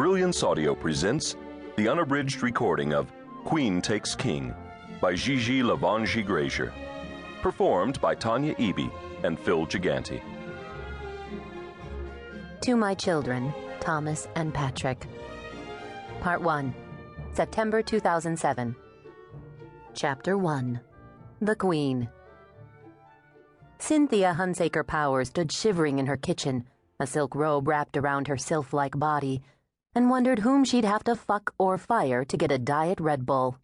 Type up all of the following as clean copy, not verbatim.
Brilliance Audio presents the unabridged recording of Queen Takes King by Gigi Levangie Grazer, performed by Tanya Eby and Phil Giganti. To My Children, Thomas and Patrick. Part 1, September 2007. Chapter 1, The Queen. Cynthia Hunsaker Power stood shivering in her kitchen, a silk robe wrapped around her sylph-like body, and wondered whom she'd have to fuck or fire to get a Diet Red Bull.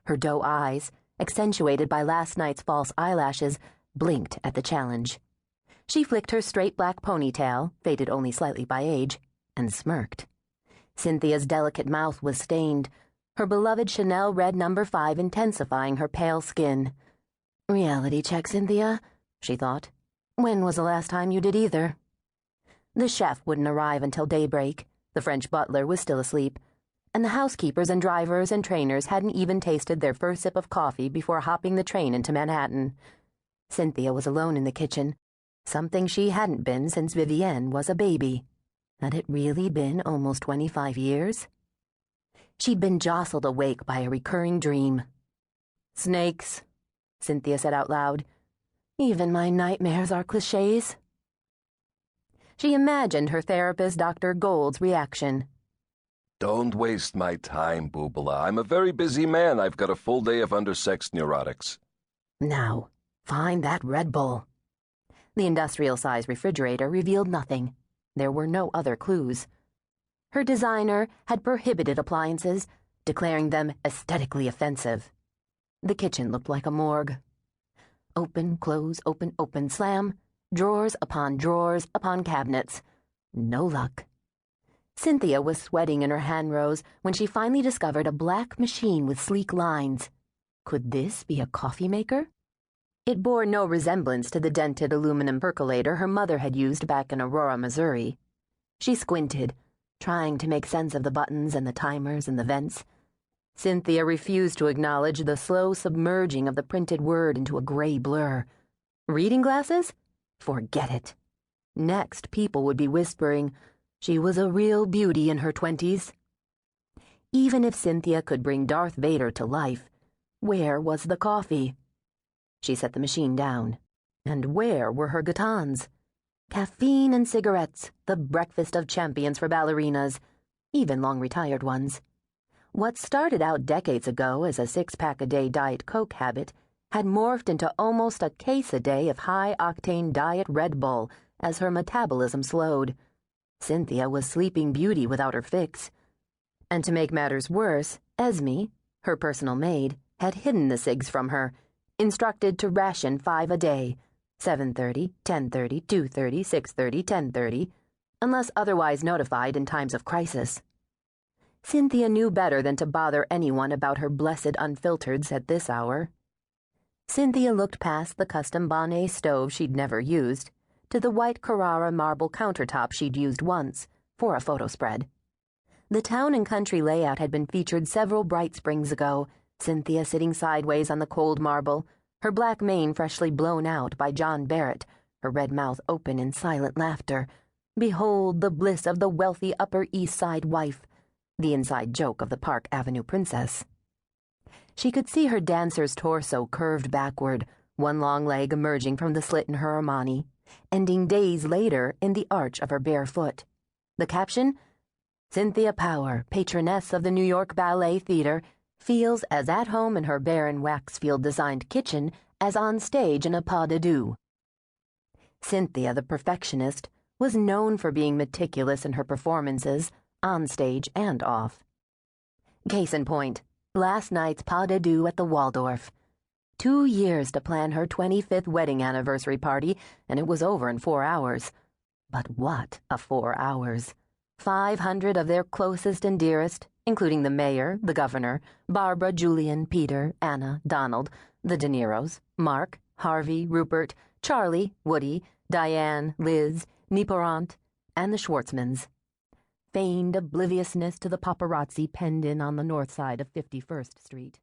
Her doe eyes, accentuated by last night's false eyelashes, blinked at the challenge. She flicked her straight black ponytail, faded only slightly by age, and smirked. Cynthia's delicate mouth was stained, her beloved Chanel red No. 5 intensifying her pale skin. Reality check, Cynthia, she thought. When was the last time you did either? The chef wouldn't arrive until daybreak. The French butler was still asleep, and the housekeepers and drivers and trainers hadn't even tasted their first sip of coffee before hopping the train into Manhattan. Cynthia was alone in the kitchen, something she hadn't been since Vivienne was a baby. Had it really been almost 25 years? She'd been jostled awake by a recurring dream. "Snakes," Cynthia said out loud. "Even my nightmares are clichés." She imagined her therapist, Dr. Gold's, reaction. Don't waste my time, Boobala. I'm a very busy man. I've got a full day of undersexed neurotics. Now, find that Red Bull. The industrial-sized refrigerator revealed nothing. There were no other clues. Her designer had prohibited appliances, declaring them aesthetically offensive. The kitchen looked like a morgue. Open, close, open, slam. Drawers upon cabinets. No luck. Cynthia was sweating in her hand rows when she finally discovered a black machine with sleek lines. Could this be a coffee maker? It bore no resemblance to the dented aluminum percolator her mother had used back in Aurora, Missouri. She squinted, trying to make sense of the buttons and the timers and the vents. Cynthia refused to acknowledge the slow submerging of the printed word into a gray blur. Reading glasses? Forget it. Next, people would be whispering she was a real beauty in her 20s. Even if Cynthia could bring Darth Vader to life, where was the coffee? She set the machine down. And where were her gatons? Caffeine and cigarettes, the breakfast of champions for ballerinas, even long-retired ones. What started out decades ago as a six-pack-a-day Diet Coke habit had morphed into almost a case a day of high-octane Diet Red Bull as her metabolism slowed. Cynthia was sleeping beauty without her fix. And to make matters worse, Esme, her personal maid, had hidden the cigs from her, instructed to ration 5 a day, 7:30, 10:30, 2:30, 6:30, 10:30, unless otherwise notified in times of crisis. Cynthia knew better than to bother anyone about her blessed unfiltereds at this hour. Cynthia looked past the custom Bonnet stove she'd never used to the white Carrara marble countertop she'd used once for a photo spread. The town and country layout had been featured several bright springs ago, Cynthia sitting sideways on the cold marble, her black mane freshly blown out by John Barrett, her red mouth open in silent laughter. Behold the bliss of the wealthy Upper East Side wife, the inside joke of the Park Avenue princess. She could see her dancer's torso curved backward, one long leg emerging from the slit in her Armani, ending days later in the arch of her bare foot. The caption? Cynthia Power, patroness of the New York Ballet Theater, feels as at home in her barren Waxfield-designed kitchen as on stage in a pas de deux. Cynthia, the perfectionist, was known for being meticulous in her performances, on stage and off. Case in point, last night's pas de deux at the Waldorf. 2 years to plan her 25th wedding anniversary party, and it was over in 4 hours. But what a 4 hours. 500 of their closest and dearest, including the mayor, the governor, Barbara, Julian, Peter, Anna, Donald, the De Niros, Mark, Harvey, Rupert, Charlie, Woody, Diane, Liz, Niporant, and the Schwartzmans. Feigned obliviousness to the paparazzi penned in on the north side of 51st Street.